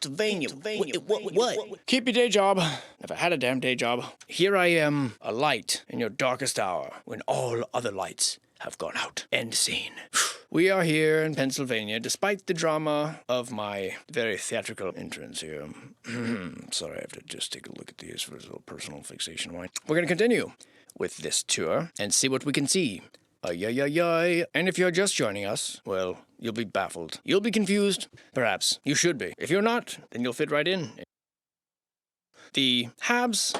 Pennsylvania. What? Keep your day job. Never had a damn day job. Here I am, a light in your darkest hour, when all other lights have gone out. End scene. We are here in Pennsylvania, despite the drama of my very theatrical entrance here. Sorry, I have to just take a look at these for a little personal fixation of mine. We're going to continue with this tour and see what we can see. Ay. And if you're just joining us, well, you'll be baffled. You'll be confused. Perhaps. You should be. If you're not, then you'll fit right in. The HABS,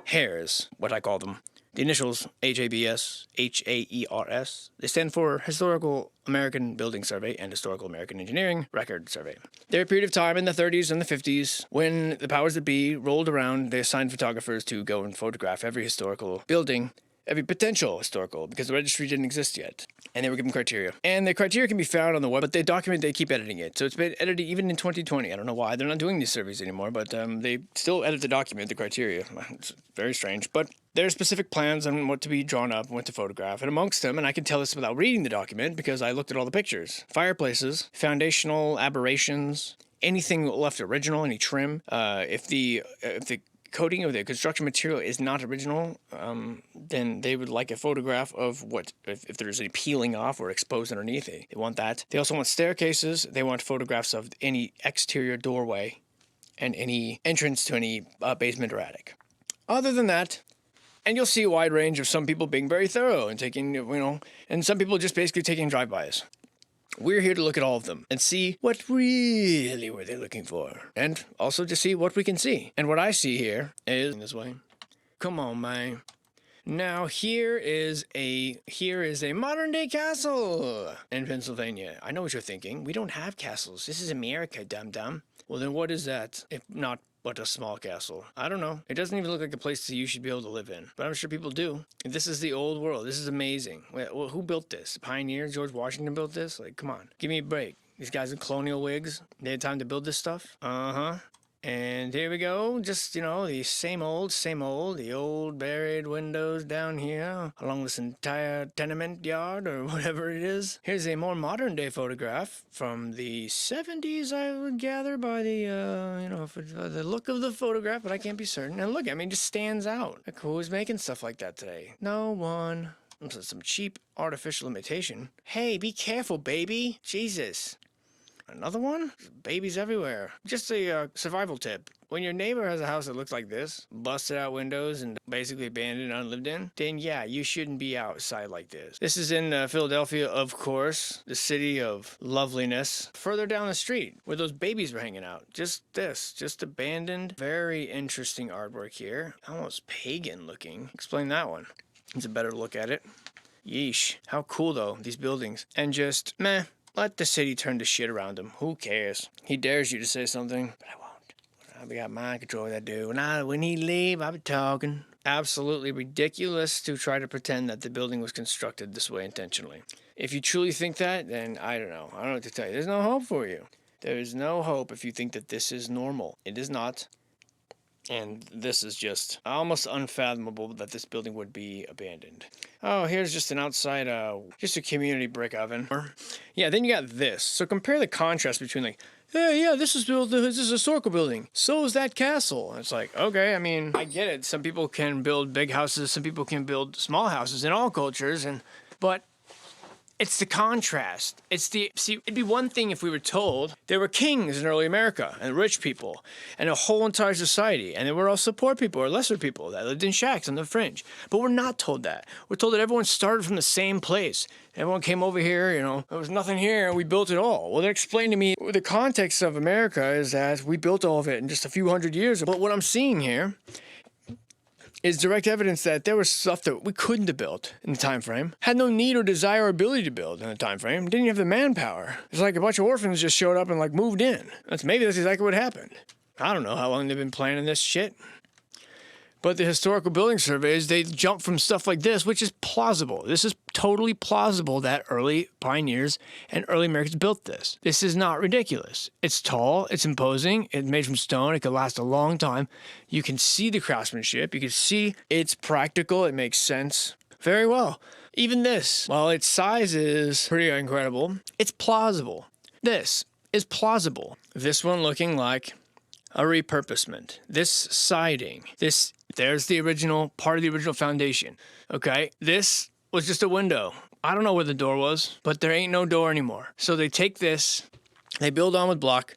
hairs, what I call them. The initials, HABS, HAERS, they stand for Historical American Building Survey and Historical American Engineering Record Survey. There were a period of time in the 30s and the 50s when the powers that be rolled around, they assigned photographers to go and photograph every historical building, every potential historical, because the registry didn't exist yet. And they were given criteria. And the criteria can be found on the web, but they keep editing it. So it's been edited even in 2020. I don't know why. They're not doing these surveys anymore, but they still edit the document, the criteria. It's very strange. But there are specific plans on what to be drawn up and what to photograph. And amongst them, and I can tell this without reading the document because I looked at all the pictures. Fireplaces, foundational aberrations, anything left original, any trim. If the coating of the construction material is not original, then they would like a photograph of what, if there's any peeling off or exposed underneath it. They want that. They also want staircases. They want photographs of any exterior doorway and any entrance to any basement or attic. Other than that, and you'll see a wide range of some people being very thorough and taking, and some people just basically taking drive-bys. We're here to look at all of them and see what really were they looking for. And also to see what we can see. And what I see here is this way. Come on, man. Now here is a modern day castle in Pennsylvania. I know what you're thinking. We don't have castles. This is America, dum-dum. Well, then what is that if not but a small castle? I don't know. It doesn't even look like a place that you should be able to live in. But I'm sure people do. This is the old world. This is amazing. Well, who built this? Pioneers? George Washington built this? Like, come on. Give me a break. These guys in colonial wigs, they had time to build this stuff? Uh-huh. And here we go, just, the same old, the old buried windows down here along this entire tenement yard or whatever it is. Here's a more modern day photograph from the 70s, I would gather by the, the look of the photograph, but I can't be certain. And look, it just stands out. Like, who's making stuff like that today? No one. Some cheap artificial imitation. Hey, be careful, baby. Jesus. Another one? Babies everywhere. Just a survival tip. When your neighbor has a house that looks like this, busted out windows and basically abandoned and unlived in, then yeah, you shouldn't be outside like this. This is in Philadelphia, of course, the city of loveliness. Further down the street, where those babies were hanging out. Just abandoned. Very interesting artwork here. Almost pagan looking. Explain that one. It's a better look at it. Yeesh. How cool though, these buildings. And just, meh. Let the city turn to shit around him. Who cares? He dares you to say something, but I won't. I got mind control of that dude. When he leave, I'll be talking. Absolutely ridiculous to try to pretend that the building was constructed this way intentionally. If you truly think that, then I don't know. I don't know what to tell you. There's no hope for you. There is no hope if you think that this is normal. It is not. And this is just almost unfathomable that this building would be abandoned. Oh, here's just an outside, just a community brick oven. Yeah, then you got this. So compare the contrast between this is a historical building. So is that castle. And it's like, okay, I get it. Some people can build big houses. Some people can build small houses in all cultures. But it's the contrast. It'd be one thing if we were told there were kings in early America and rich people and a whole entire society, and there were also poor people or lesser people that lived in shacks on the fringe. But we're not told that. We're told that everyone started from the same place. Everyone came over here, there was nothing here, and we built it all. Well, they explained to me the context of America is that we built all of it in just a few hundred years. But what I'm seeing here is direct evidence that there was stuff that we couldn't have built in the time frame, had no need or desire or ability to build in the time frame, didn't even have the manpower. It's like a bunch of orphans just showed up and moved in. Maybe that's exactly what happened. I don't know how long they've been planning this shit. But the historical building surveys, they jump from stuff like this, which is plausible. This is totally plausible that early pioneers and early Americans built this. This is not ridiculous. It's tall, it's imposing, it's made from stone, it could last a long time. You can see the craftsmanship, you can see it's practical, it makes sense. Very well. Even this, while its size is pretty incredible, it's plausible. This is plausible. This one looking like a repurposement. This siding, there's the original, part of the original foundation. Okay, this was just a window. I don't know where the door was, but there ain't no door anymore. So they take this, they build on with block.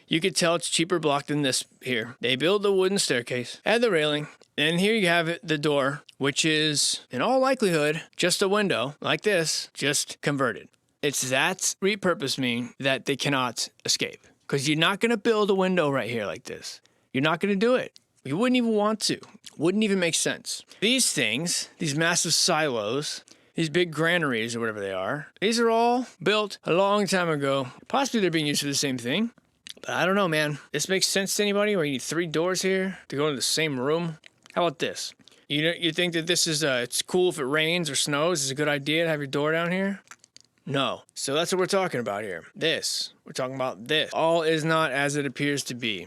You could tell it's cheaper block than this here. They build the wooden staircase, add the railing, and here you have it, the door, which is, in all likelihood, just a window, like this, just converted. It's that repurposing that they cannot escape. Because you're not going to build a window right here like this. You're not going to do it. You wouldn't even want to. Wouldn't even make sense. These things, these massive silos, these big granaries or whatever they are, these are all built a long time ago. Possibly they're being used for the same thing. But I don't know, man. This makes sense to anybody where you need 3 doors here to go into the same room? How about this? You think that this is, it's cool if it rains or snows? It's a good idea to have your door down here? No. So that's what we're talking about here. This. We're talking about this. All is not as it appears to be.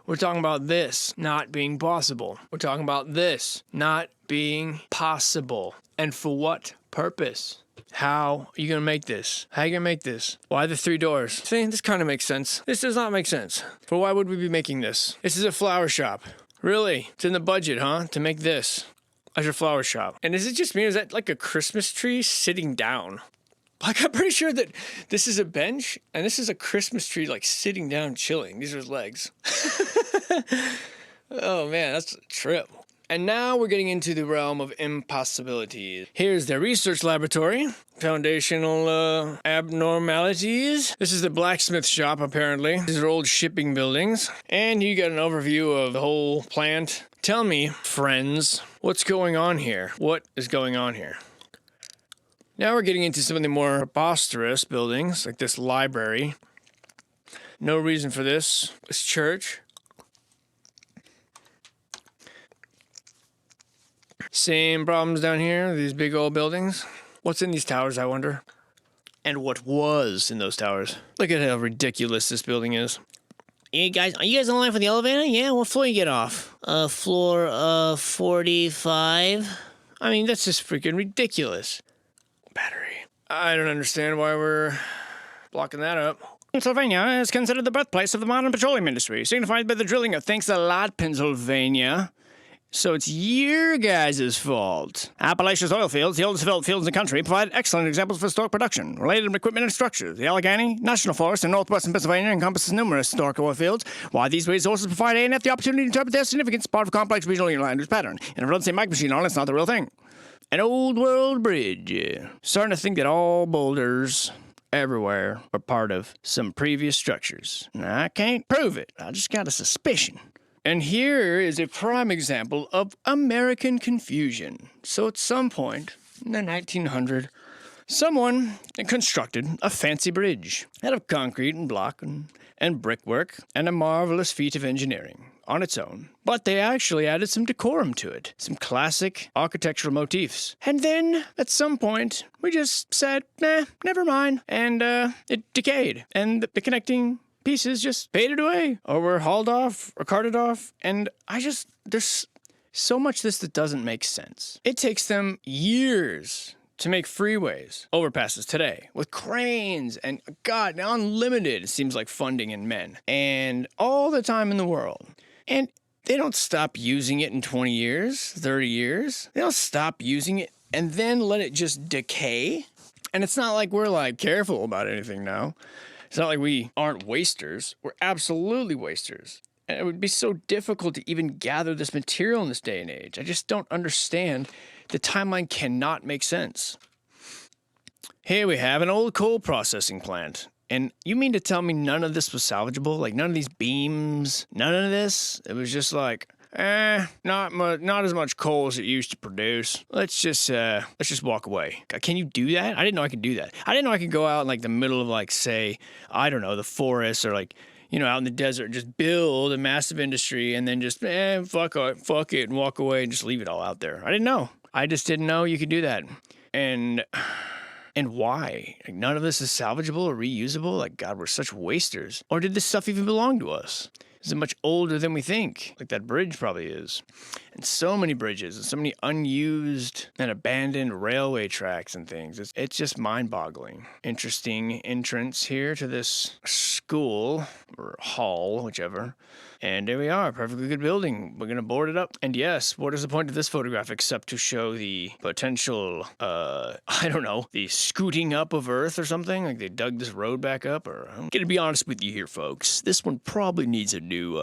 We're talking about this not being possible. We're talking about this not being possible. And for what purpose? How are you going to make this? How are you going to make this? Why the 3 doors? See, this kind of makes sense. This does not make sense. But why would we be making this? This is a flower shop. Really? It's in the budget, huh? To make this as your flower shop. And is it just me? Or is that like a Christmas tree sitting down? Like, I'm pretty sure that this is a bench, and this is a Christmas tree, like, sitting down, chilling. These are his legs. Oh, man, that's a trip. And now we're getting into the realm of impossibilities. Here's their research laboratory. Foundational abnormalities. This is the blacksmith shop, apparently. These are old shipping buildings. And you got an overview of the whole plant. Tell me, friends, what's going on here? What is going on here? Now we're getting into some of the more preposterous buildings, like this library. No reason for this. This church. Same problems down here, these big old buildings. What's in these towers, I wonder? And what was in those towers? Look at how ridiculous this building is. Hey guys, are you guys online for the elevator? Yeah, what floor you get off? Floor 45. I mean, that's just freaking ridiculous. Battery. I don't understand why we're blocking that up. Pennsylvania is considered the birthplace of the modern petroleum industry, signified by the drilling of thanks a lot, Pennsylvania. So it's your guys' fault. Appalachia's oil fields, the oldest developed fields in the country, provide excellent examples for historic production, related equipment and structures. The Allegheny National Forest in northwestern Pennsylvania encompasses numerous historic oil fields. While these resources provide A&F the opportunity to interpret their significance, part of a complex regional language pattern. And if it doesn't say mic machine on it, it's not the real thing. An old world bridge. Starting to think that all boulders everywhere are part of some previous structures. Now, I can't prove it. I just got a suspicion. And here is a prime example of American confusion. So at some point in the 1900s, someone constructed a fancy bridge out of concrete and block and brickwork and a marvelous feat of engineering on its own. But they actually added some decorum to it, some classic architectural motifs. And then, at some point, we just said, nah, never mind. And it decayed. And the connecting pieces just faded away, or were hauled off, or carted off. And there's so much this that doesn't make sense. It takes them years to make freeways, overpasses today, with cranes and, God, unlimited, it seems like, funding in men, and all the time in the world. And they don't stop using it in 20 years, 30 years. They don't stop using it and then let it just decay. And it's not like we're, like, careful about anything now. It's not like we aren't wasters. We're absolutely wasters. And it would be so difficult to even gather this material in this day and age. I just don't understand. The timeline cannot make sense. Here we have an old coal processing plant. And you mean to tell me none of this was salvageable? Like, none of these beams? None of this? It was just like, not as much coal as it used to produce. Let's just walk away. Can you do that? I didn't know I could do that. I didn't know I could go out in, like, the middle of, like, say, I don't know, the forest, or, like, you know, out in the desert, and just build a massive industry and then just, fuck it, and walk away and just leave it all out there. I didn't know. I just didn't know you could do that. And why? Like, none of this is salvageable or reusable? Like, God, we're such wasters. Or did this stuff even belong to us? Is it much older than we think? Like that bridge probably is. And so many bridges and so many unused and abandoned railway tracks and things. It's just mind-boggling. Interesting entrance here to this school, or hall, whichever. And there we are, perfectly good building. We're gonna board it up. And yes, what is the point of this photograph except to show the potential, I don't know, the scooting up of Earth or something? Like they dug this road back up, or I'm gonna be honest with you here, folks. This one probably needs a new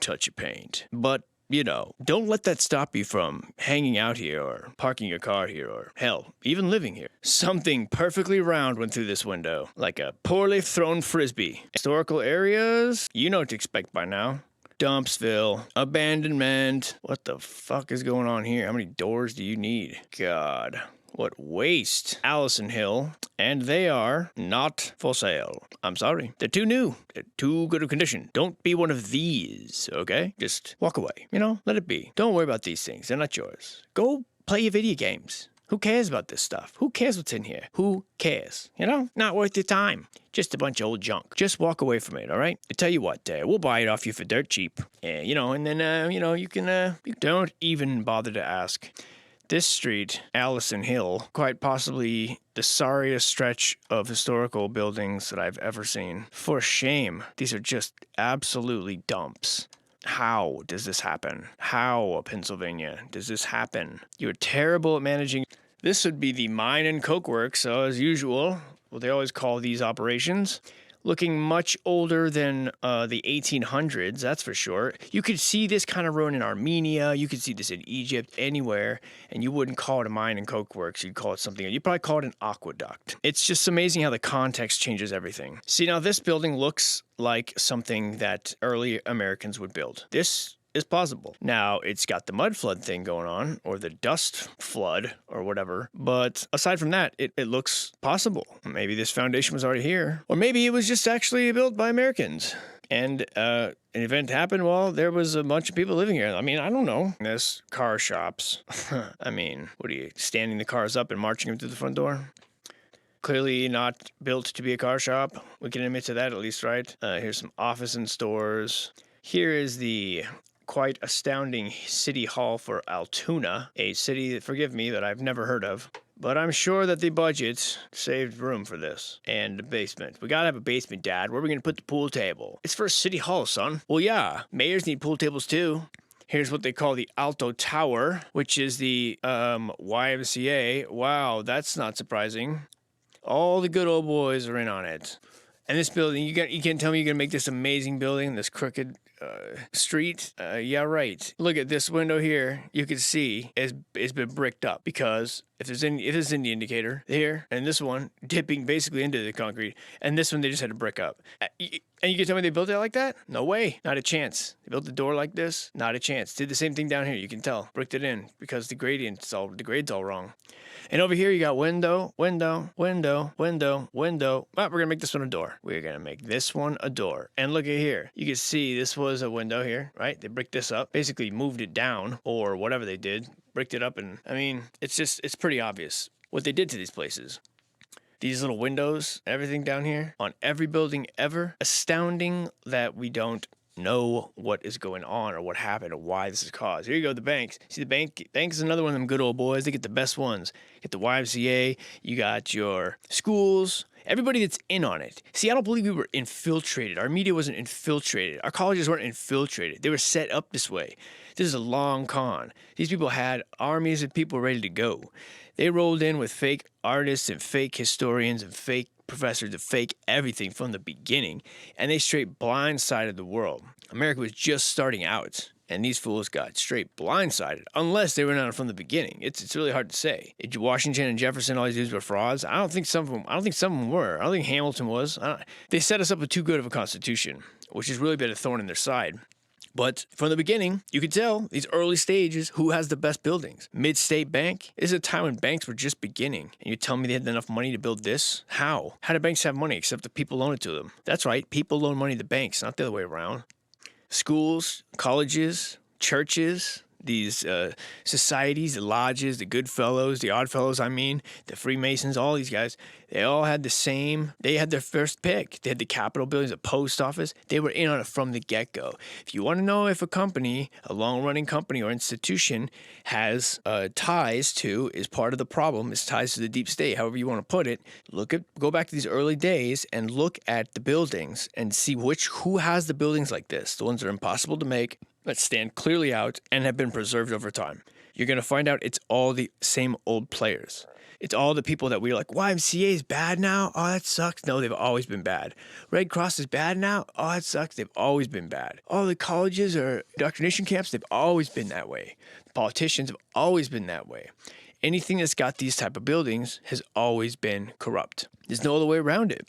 touch of paint. But you know, don't let that stop you from hanging out here or parking your car here or, hell, even living here. Something perfectly round went through this window, like a poorly thrown frisbee. Historical areas? You know what to expect by now. Dumpsville, abandonment. What the fuck is going on here? How many doors do you need? God. What waste. Allison Hill, and they are not for sale. I'm sorry. They're too new. They're too good of condition. Don't be one of these, okay? Just walk away. You know, let it be. Don't worry about these things. They're not yours. Go play your video games. Who cares about this stuff? Who cares what's in here? Who cares? You know, not worth your time. Just a bunch of old junk. Just walk away from it, all right? I tell you what, we'll buy it off you for dirt cheap. You know, and then, you can, don't even bother to ask. This street, Allison Hill, quite possibly the sorriest stretch of historical buildings that I've ever seen. For shame, these are just absolutely dumps. How does this happen? How, Pennsylvania, does this happen? You're terrible at managing. This would be the mine and coke works, so as usual, well, they always call these operations. Looking much older than the 1800s, that's for sure. You could see this kind of ruin in Armenia. You could see this in Egypt, anywhere, and you wouldn't call it a mine and coke works. You'd call it something. You'd probably call it an aqueduct. It's just amazing how the context changes everything. See, now this building looks like something that early Americans would build. This is plausible. Now, it's got the mud flood thing going on, or the dust flood, or whatever. But aside from that, it looks possible. Maybe this foundation was already here. Or maybe it was just actually built by Americans. And an event happened while there was a bunch of people living here. I mean, I don't know. There's car shops. I mean, what are you, standing the cars up and marching them through the front door? Clearly not built to be a car shop. We can admit to that at least, right? Here's some office and stores. Here is the quite astounding city hall for Altoona, a city that, forgive me, that I've never heard of. But I'm sure that the budget saved room for this. And the basement. We gotta have a basement, Dad. Where are we gonna put the pool table? It's for a city hall, son. Well, yeah. Mayors need pool tables, too. Here's what they call the Alto Tower, which is the YMCA. Wow, that's not surprising. All the good old boys are in on it. And this building, you can't tell me you're gonna make this amazing building, this crooked street. Yeah, right. Look at this window here. You can see it's been bricked up because if there's any indicator here, and this one dipping basically into the concrete, and this one they just had to brick up. And you can tell me they built it like that? No way. Not a chance. They built the door like this? Not a chance. Did the same thing down here. You can tell. Bricked it in because the grade's all wrong. And over here you got window. Well, we're gonna make this one a door. We're gonna make this one a door. And look at here. You can see this was a window here, right? They bricked this up, basically moved it down or whatever they did, bricked it up, and I mean, it's pretty obvious what they did to these places. These little windows, everything down here on every building ever. Astounding that we don't know what is going on or what happened or why this is caused. Here you go, the banks. See, the bank is another one of them good old boys. They get the best ones. You get the YMCA, you got your schools, everybody that's in on it. See, I don't believe we were infiltrated. Our media wasn't infiltrated. Our colleges weren't infiltrated. They were set up this way. This is a long con. These people had armies of people ready to go. They rolled in with fake artists and fake historians and fake professors and fake everything from the beginning, and they straight blindsided the world. America was just starting out, and these fools got straight blindsided, unless they were on it from the beginning. It's really hard to say. Washington and Jefferson, all these dudes were frauds. I don't think some of them were. I don't think Hamilton was. They set us up with too good of a constitution, which has really been a thorn in their side. But from the beginning, you could tell these early stages who has the best buildings. Mid-State Bank is a time when banks were just beginning. And you tell me they had enough money to build this? How? How do banks have money except the people loan it to them? That's right, people loan money to banks, not the other way around. Schools, colleges, churches, societies, the lodges, the good fellows, the odd fellows, the Freemasons, all these guys, they all had they had their first pick. They had the Capitol buildings, the post office. They were in on it from the get-go. If you want to know if a company, a long-running company or institution has ties to, is part of the problem, is ties to the deep state, however you want to put it, go back to these early days and look at the buildings and see who has the buildings like this, the ones that are impossible to make, that stand clearly out and have been preserved over time. You're going to find out it's all the same old players. It's all the people that we're like, YMCA is bad now? Oh, that sucks. No, they've always been bad. Red Cross is bad now? Oh, that sucks. They've always been bad. All the colleges or indoctrination camps, they've always been that way. The politicians have always been that way. Anything that's got these type of buildings has always been corrupt. There's no other way around it.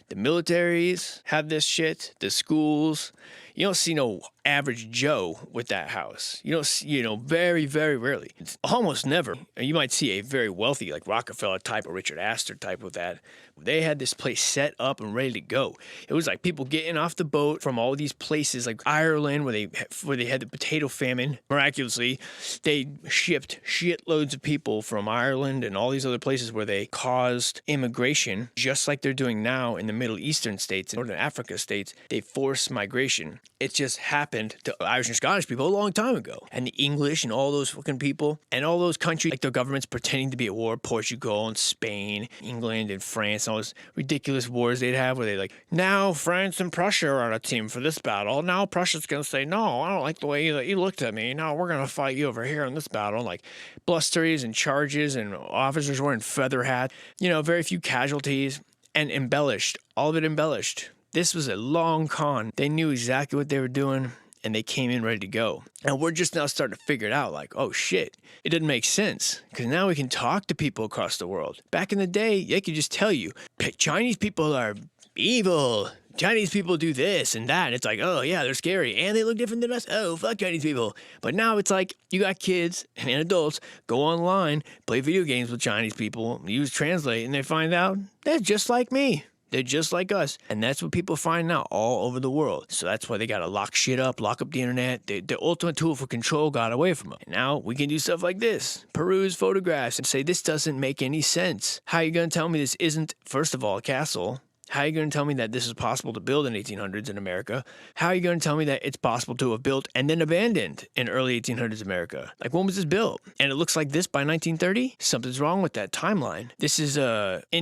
The militaries have this shit, the schools. You don't see no average Joe with that house. You don't see, very, very rarely. It's almost never. You might see a very wealthy, like Rockefeller type or Richard Astor type with that. They had this place set up and ready to go. It was like people getting off the boat from all these places like Ireland where they had the potato famine. Miraculously, they shipped shitloads of people from Ireland and all these other places where they caused immigration, just like they're doing now in the Middle Eastern states and Northern Africa states. They forced migration. It just happened to Irish and Scottish people a long time ago. And the English and all those fucking people and all those countries, like their governments pretending to be at war, Portugal and Spain, England and France, and all those ridiculous wars they'd have where they like, now France and Prussia are on a team for this battle. Now Prussia's going to say, no, I don't like the way you looked at me. Now we're going to fight you over here in this battle. Like blusteries and charges and officers wearing feather hats, very few casualties and embellished, all of it embellished. This was a long con. They knew exactly what they were doing, and they came in ready to go. And we're just now starting to figure it out, like, oh shit, it doesn't make sense. Because now we can talk to people across the world. Back in the day, they could just tell you, Chinese people are evil. Chinese people do this and that. And it's like, oh yeah, they're scary. And they look different than us. Oh, fuck Chinese people. But now it's like, you got kids and adults go online, play video games with Chinese people, use Translate, and they find out they're just like me. They're just like us. And that's what people find now all over the world. So that's why they got to lock shit up, lock up the internet. The ultimate tool for control got away from them. And now we can do stuff like this. Peruse photographs and say, this doesn't make any sense. How are you going to tell me this isn't, first of all, a castle? How are you going to tell me that this is possible to build in 1800s in America? How are you going to tell me that it's possible to have built and then abandoned in early 1800s America? Like, when was this built? And it looks like this by 1930? Something's wrong with that timeline. This is in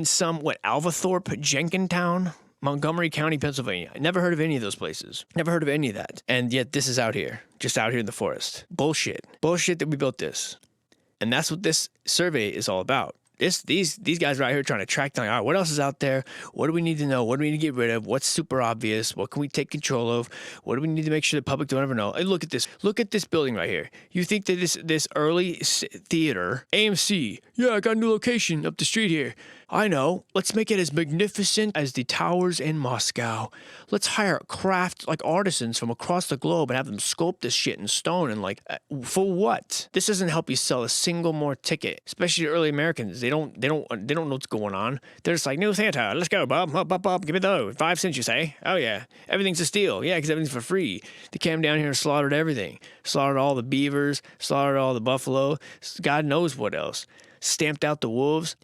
Alvathorpe, Jenkintown, Montgomery County, Pennsylvania. I never heard of any of those places. Never heard of any of that. And yet this is out here, just out here in the forest. Bullshit. Bullshit that we built this. And that's what this survey is all about. These guys right here trying to track down, all right, what else is out there? What do we need to know? What do we need to get rid of? What's super obvious? What can we take control of? What do we need to make sure the public don't ever know? And look at this. Look at this building right here. You think that this early theater, AMC, yeah, I got a new location up the street here. I know. Let's make it as magnificent as the towers in Moscow. Let's hire craft artisans from across the globe and have them sculpt this shit in stone and for what? This doesn't help you sell a single more ticket, especially the early Americans. They don't know what's going on. They're just like, new theater, let's go, Bob, give me those. 5 cents, you say? Oh yeah, everything's a steal. Yeah, because everything's for free. They came down here and slaughtered everything. Slaughtered all the beavers, slaughtered all the buffalo, God knows what else. Stamped out the wolves.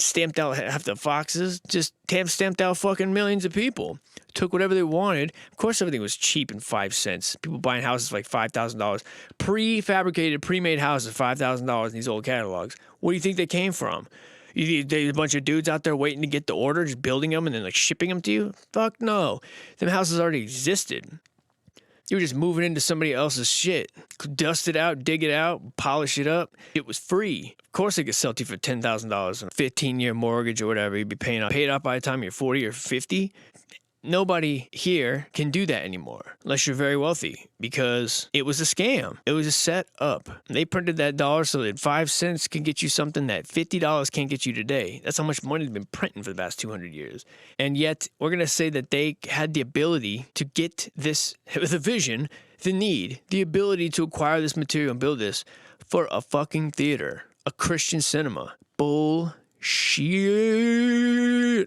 Stamped out half the foxes, just stamped out fucking millions of people. Took whatever they wanted. Of course, everything was cheap in 5 cents. People buying houses for like $5,000. Prefabricated, pre-made houses, $5,000 in these old catalogs. Where do you think they came from? There's a bunch of dudes out there waiting to get the order, just building them and then shipping them to you? Fuck no. Them houses already existed. You were just moving into somebody else's shit. Dust it out, dig it out, polish it up. It was free. Of course they could sell to you for $10,000 on a 15-year mortgage or whatever. You'd be paid off by the time you're 40 or 50. Nobody here can do that anymore unless you're very wealthy because it was a scam. It was a set up. They printed that dollar so that 5 cents can get you something that $50 can't get you today. That's how much money they've been printing for the past 200 years. And yet we're going to say that they had the ability to get this, the vision, the need, the ability to acquire this material and build this for a fucking theater, a Christian cinema. Bullshit.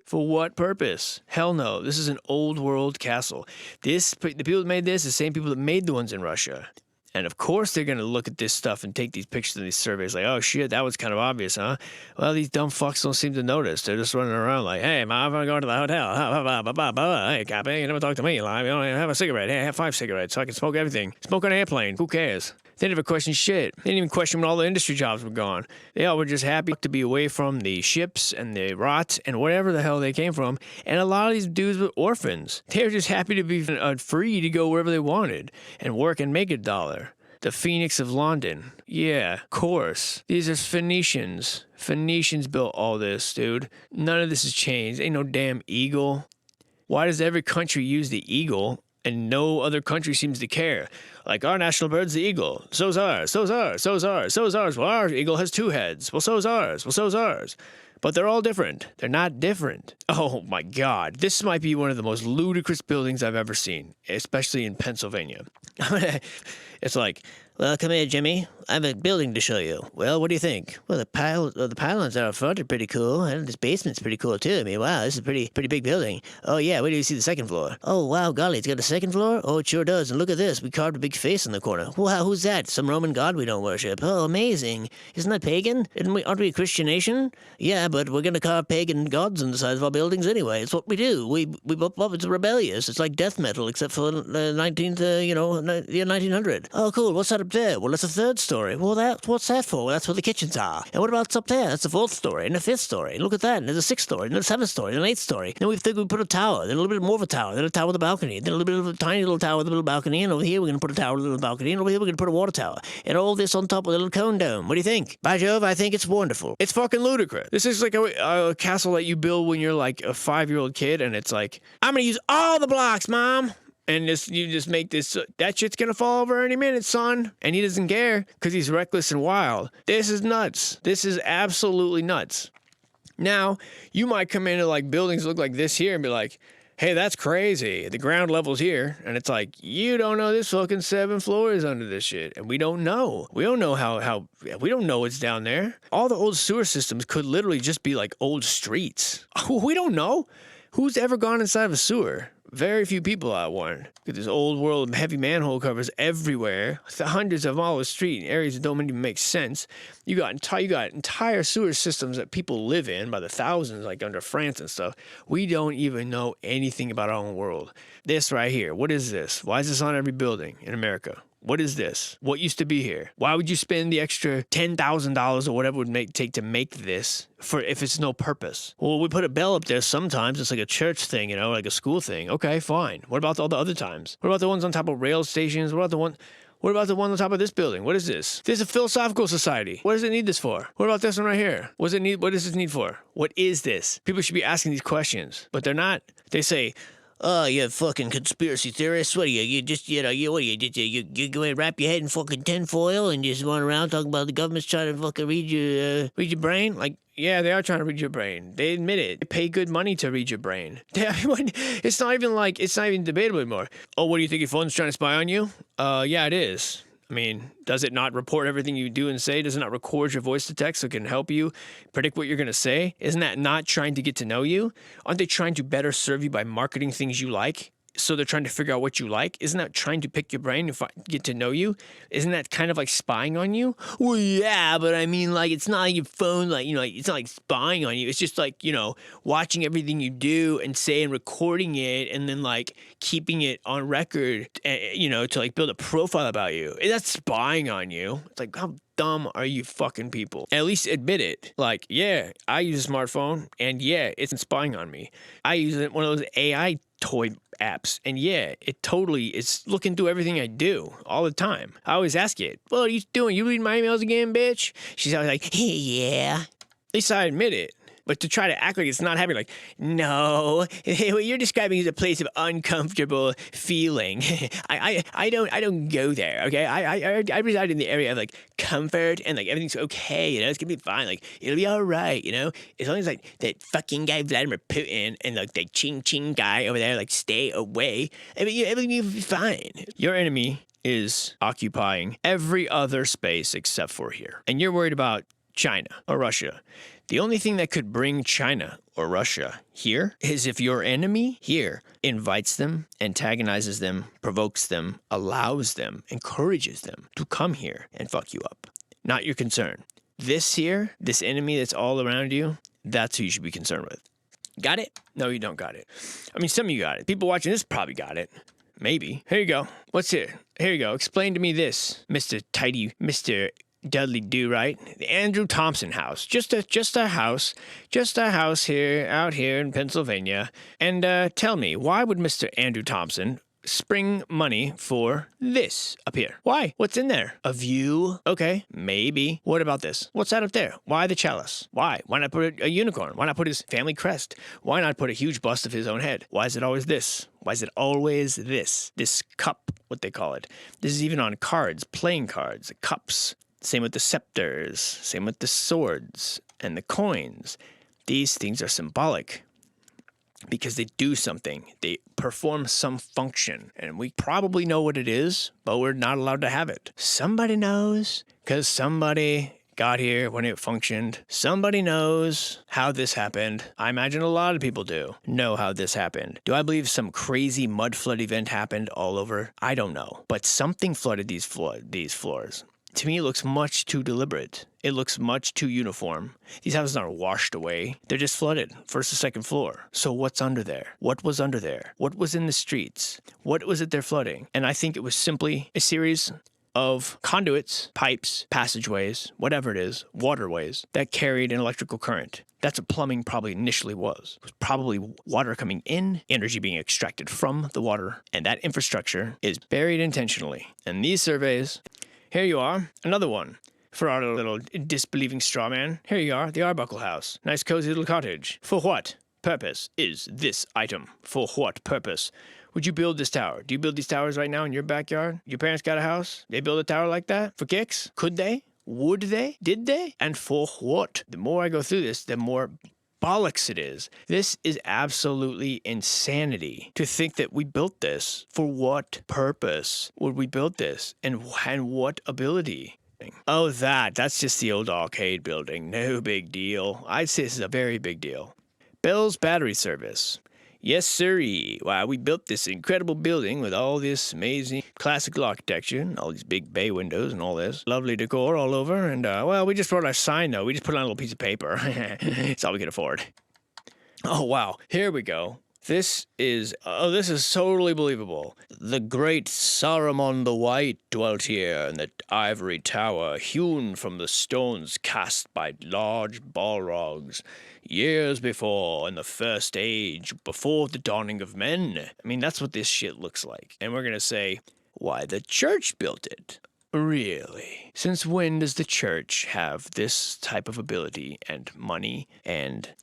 For what purpose? Hell no. This is an old world castle. The people that made this, the same people that made the ones in Russia. And of course they're going to look at this stuff and take these pictures of these surveys like, oh shit, that was kind of obvious, huh? Well, these dumb fucks don't seem to notice. They're just running around like, hey, Mom, I'm going to the hotel. Hey, copy, you never talk to me. Like, you know, have a cigarette. Hey, have 5 cigarettes so I can smoke everything. Smoke on an airplane. Who cares? They didn't even question shit. They didn't even question when all the industry jobs were gone. They all were just happy to be away from the ships and the rot and whatever the hell they came from. And a lot of these dudes were orphans. They were just happy to be free to go wherever they wanted and work and make $1. The Phoenix of London. Yeah, of course. These are Phoenicians. Phoenicians built all this, dude. None of this has changed. Ain't no damn eagle. Why does every country use the eagle and no other country seems to care? Like, our national bird's the eagle. So's ours. So's ours. So's ours. So's ours. Well, our eagle has 2 heads. Well, so's ours. Well, so's ours. But they're all different. They're not different. Oh my God. This might be one of the most ludicrous buildings I've ever seen, especially in Pennsylvania. It's like, well, come here, Jimmy. I have a building to show you. Well, what do you think? Well, the pylons out front are pretty cool, and this basement's pretty cool too. I mean, wow, this is a pretty big building. Oh yeah, where do you see the second floor? Oh wow, golly, it's got a second floor? Oh, it sure does. And look at this, we carved a big face in the corner. Wow, who's that? Some Roman god we don't worship. Oh, amazing. Isn't that pagan? Aren't we a Christian nation? Yeah, but we're gonna carve pagan gods on the sides of our buildings anyway. It's what we do. It's rebellious. It's like death metal, except for the 1900. Oh, cool. What's that up there? Well, that's a 3rd story. Well, what's that for? Well, that's where the kitchens are. And what about what's up there? That's the 4th story and the 5th story. And look at that. And there's a 6th story and a 7th story and an 8th story. Then we put a tower. Then a little bit more of a tower. Then a tower with a balcony. Then a little bit of a tiny little tower with a little balcony. And over here we're going to put a tower with a little balcony. And over here we're going to put a water tower. And all this on top with a little cone dome. What do you think? By Jove, I think it's wonderful. It's fucking ludicrous. This is like a castle that you build when you're like a 5-year-old kid, and it's like, I'm going to use all the blocks, Mom. And you just make this, that shit's gonna fall over any minute, son. And he doesn't care because he's reckless and wild. This is nuts. This is absolutely nuts. Now, you might come into like buildings look like this here and be like, hey, that's crazy. The ground level's here. And it's like, you don't know there's fucking 7 floors under this shit. And we don't know. We don't know how we don't know what's down there. All the old sewer systems could literally just be like old streets. We don't know. Who's ever gone inside of a sewer? Very few people out one. Got this old world of heavy manhole covers everywhere. Hundreds of them all over the street in areas that don't even make sense. You got entire sewer systems that people live in by the thousands, like under France and stuff. We don't even know anything about our own world. This right here, what is this? Why is this on every building in America? What is this? What used to be here? Why would you spend the extra $10,000 or whatever it would take to make this if it's no purpose? Well, we put a bell up there sometimes. It's like a church thing, like a school thing. Okay, fine. What about all the other times? What about the ones on top of rail stations? What about the one on top of this building? What is this? This is a philosophical society. What does it need this for? What about this one right here? What does this need for? What is this? People should be asking these questions, but they're not. They say, oh, you fucking conspiracy theorists. What are you? You just, you go and wrap your head in fucking tinfoil and just run around talking about the government's trying to fucking read your brain? Like, yeah, they are trying to read your brain. They admit it. They pay good money to read your brain. It's not even debatable anymore. Oh, what do you think, your phone's trying to spy on you? Yeah, it is. I mean, does it not report everything you do and say? Does it not record your voice to text so it can help you predict what you're going to say? Isn't that not trying to get to know you? Aren't they trying to better serve you by marketing things you like? So they're trying to figure out what you like? Isn't that trying to pick your brain and get to know you? Isn't that kind of like spying on you? Well, yeah, but I mean, like, it's not like your phone, like, it's not like spying on you. It's just like, watching everything you do and say and recording it and then like keeping it on record, to like build a profile about you. That's spying on you. It's like, how dumb are you fucking people? At least admit it. Like, yeah, I use a smartphone and yeah, it's spying on me. I use one of those AI toy apps, and yeah, it totally is looking through everything I do all the time. I always ask it, what are you doing? You reading my emails again, bitch? She's always like, hey, yeah. At least I admit it. But to try to act like it's not happening, like, no, what you're describing is a place of uncomfortable feeling. I don't go there, okay? I reside in the area of like comfort and like everything's okay, it's gonna be fine, like it'll be all right, as long as like that fucking guy Vladimir Putin and like that Ching Ching guy over there like stay away, I mean, everything will be fine. Your enemy is occupying every other space except for here, and you're worried about China or Russia. The only thing that could bring China or Russia here is if your enemy here invites them, antagonizes them, provokes them, allows them, encourages them to come here and fuck you up. Not your concern. This here, this enemy that's all around you, that's who you should be concerned with. Got it? No, you don't got it. I mean, some of you got it. People watching this probably got it. Maybe. Here you go. What's here? Here you go. Explain to me this, Mr. Dudley Do-Right. The Andrew Thompson house. Just a house here, out here in Pennsylvania. And tell me, why would Mr. Andrew Thompson spring money for this up here? Why? What's in there? A view? Okay, maybe. What about this? What's that up there? Why the chalice? Why? Why not put a unicorn? Why not put his family crest? Why not put a huge bust of his own head? Why is it always this? Why is it always this? This cup, what they call it. This is even on cards, playing cards, cups. Same with the scepters. Same with the swords and the coins. These things are symbolic, because they do something. They perform some function. And we probably know what it is, but we're not allowed to have it. Somebody knows, because somebody got here when it functioned. Somebody knows how this happened. I imagine a lot of people do know how this happened. Do I believe some crazy mud flood event happened all over? I don't know. But something flooded these floors. To me, it looks much too deliberate. It looks much too uniform. These houses aren't washed away. They're just flooded, first or second floor. So what's under there? What was under there? What was in the streets? What was it they're flooding? And I think it was simply a series of conduits, pipes, passageways, whatever it is, waterways, that carried an electrical current. That's what plumbing probably initially was. It was probably water coming in, energy being extracted from the water, and that infrastructure is buried intentionally. And these surveys... Here you are, another one. For our little disbelieving straw man, here you are, the Arbuckle House. Nice cozy little cottage. For what purpose is this item? For what purpose would you build this tower? Do you build these towers right now in your backyard? Your parents got a house? They build a tower like that? For kicks? Could they? Would they? Did they? And for what? The more I go through this, the more bollocks it is. This is absolutely insanity to think that we built this. For what purpose would we build this? And what ability? Oh, that's just the old arcade building. No big deal. I'd say this is a very big deal. Bell's Battery Service. Yes, sirree. Why, we built this incredible building with all this amazing classical architecture, and all these big bay windows and all this lovely decor all over. And, well, we just wrote our sign, though. We just put it on a little piece of paper. It's all we could afford. Oh, wow. Here we go. This is totally believable. The great Saruman the White dwelt here in the ivory tower, hewn from the stones cast by large Balrogs, years before, in the first age, before the dawning of men. I mean, that's what this shit looks like. And we're gonna say, why, the church built it. Really? Since when does the church have this type of ability and money and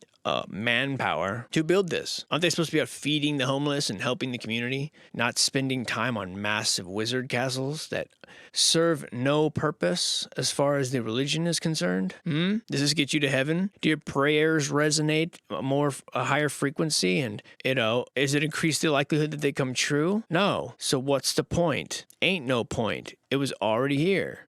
manpower to build this? Aren't they supposed to be out feeding the homeless and helping the community, not spending time on massive wizard castles that serve no purpose as far as the religion is concerned? Does this get you to heaven? Do your prayers resonate a higher frequency? And, is it increase the likelihood that they come true? No. So what's the point? Ain't no point. It was already here.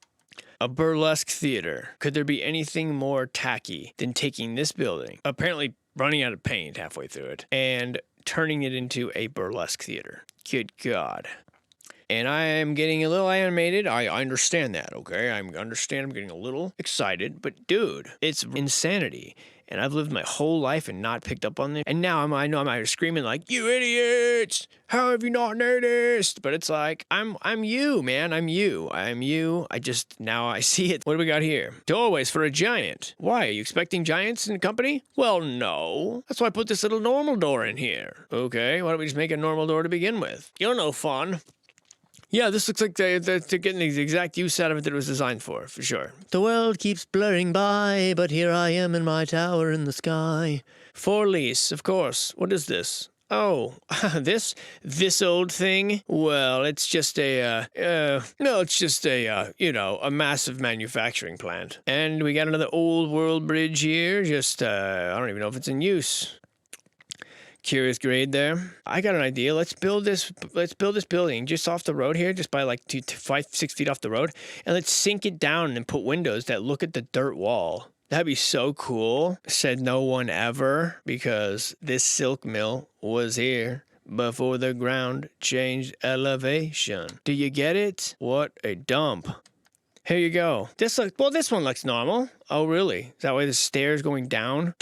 A burlesque theater. Could there be anything more tacky than taking this building, apparently running out of paint halfway through it, and turning it into a burlesque theater? Good God. And I am getting a little animated. I understand that, okay? I'm getting a little excited. But, dude, it's insanity. And I've lived my whole life and not picked up on it. And now I know I'm out here screaming like, you idiots! How have you not noticed? But it's like, I'm you, man. I'm you. Now I see it. What do we got here? Doorways for a giant. Why? Are you expecting giants in the company? Well, no. That's why I put this little normal door in here. Okay, why don't we just make a normal door to begin with? You're no fun. Yeah, this looks like they're getting the exact use out of it that it was designed for sure. The world keeps blurring by, but here I am in my tower in the sky. For lease, of course. What is this? Oh, this old thing? Well, it's just a massive manufacturing plant. And we got another old world bridge here. Just, I don't even know if it's in use. Curious grade there. I got an idea. Let's build this building just off the road here, just by like 5-6 feet off the road, and let's sink it down and put windows that look at the dirt wall. That'd be so cool. Said no one ever, because this silk mill was here before the ground changed elevation. Do you get it? What a dump. Here you go. This one looks normal. Oh, really? Is that why the stairs going down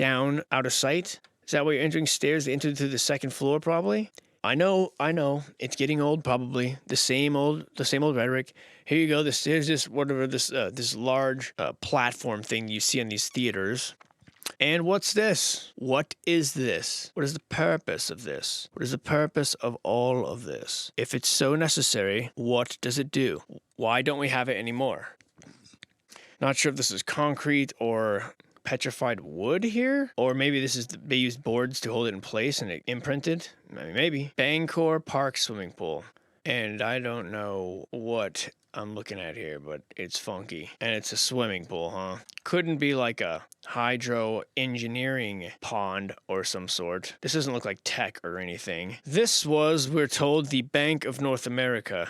out of sight? Is that why you're entering stairs to the second floor, probably? I know. It's getting old, probably. The same old rhetoric. Here you go. The stairs, this large platform thing you see in these theaters. And what's this? What is this? What is the purpose of this? What is the purpose of all of this? If it's so necessary, what does it do? Why don't we have it anymore? Not sure if this is concrete or petrified wood here, or maybe they used boards to hold it in place and it imprinted. Maybe. Bangor Park swimming pool. And I don't know what I'm looking at here, but it's funky. And it's a swimming pool, huh? Couldn't be like a hydro engineering pond or some sort. This doesn't look like tech or anything. This was, we're told, the Bank of North America.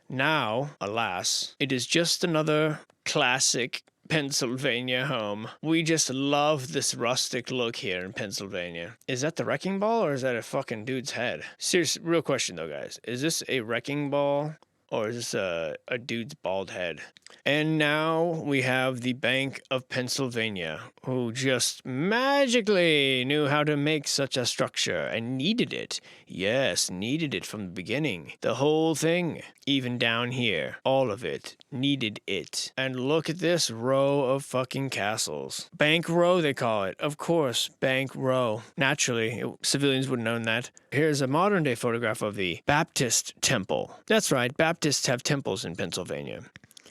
Now, alas, it is just another classic Pennsylvania home. We just love this rustic look here in Pennsylvania. Is that the wrecking ball or is that a fucking dude's head? Serious, real question though, guys. Is this a wrecking ball or is this a dude's bald head? And now we have the Bank of Pennsylvania, who just magically knew how to make such a structure and needed it. Yes, needed it from the beginning. The whole thing, even down here, all of it, needed it. And look at this row of fucking castles. Bank Row, they call it. Of course, Bank Row. Naturally, civilians would have known that. Here's a modern day photograph of the Baptist Temple. That's right, Baptists have temples in Pennsylvania.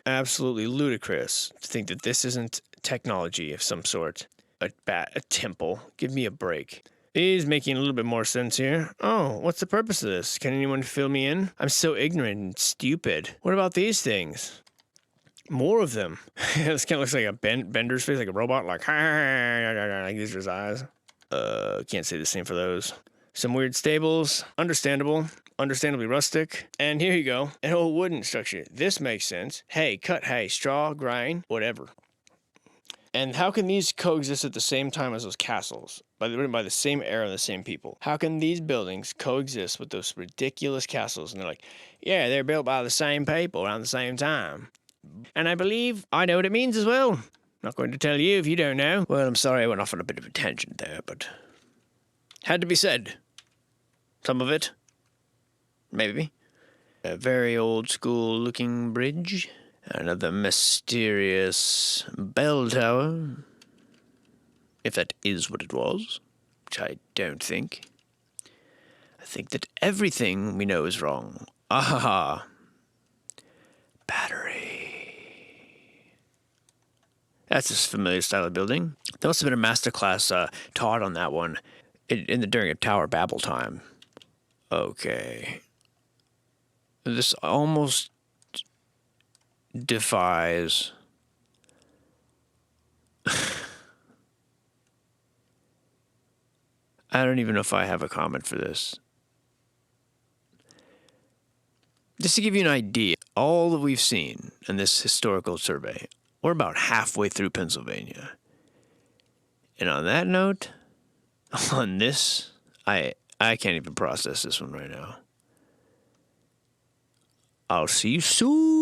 Absolutely ludicrous to think that this isn't technology of some sort. A temple. Give me a break. He's making a little bit more sense here. Oh, what's the purpose of this? Can anyone fill me in? I'm so ignorant and stupid. What about these things? More of them. This kind of looks like a Bender's face, like a robot, like these are his eyes. Can't say the same for those. Some weird stables. Understandable. Understandably rustic. And here you go. An old wooden structure. This makes sense. Hay, cut hay, straw, grind, whatever. And how can these coexist at the same time as those castles? Written by the same era and the same people. How can these buildings coexist with those ridiculous castles? And they're like, yeah, they're built by the same people around the same time. And I believe I know what it means as well. Not going to tell you if you don't know. Well, I'm sorry I went off on a bit of a tangent there, but had to be said. Some of it. Maybe. A very old school looking bridge. Another mysterious bell tower. If that is what it was. Which I don't think. I think that everything we know is wrong. Ah. Battery. That's a familiar style of building. There must have been a masterclass taught on that one during a Tower Babble time. Okay. This almost defies I don't even know if I have a comment for this. Just to give you an idea, all that we've seen in this historical survey, we're about halfway through Pennsylvania. And on that note, on this, I can't even process this one right now. I'll see you soon.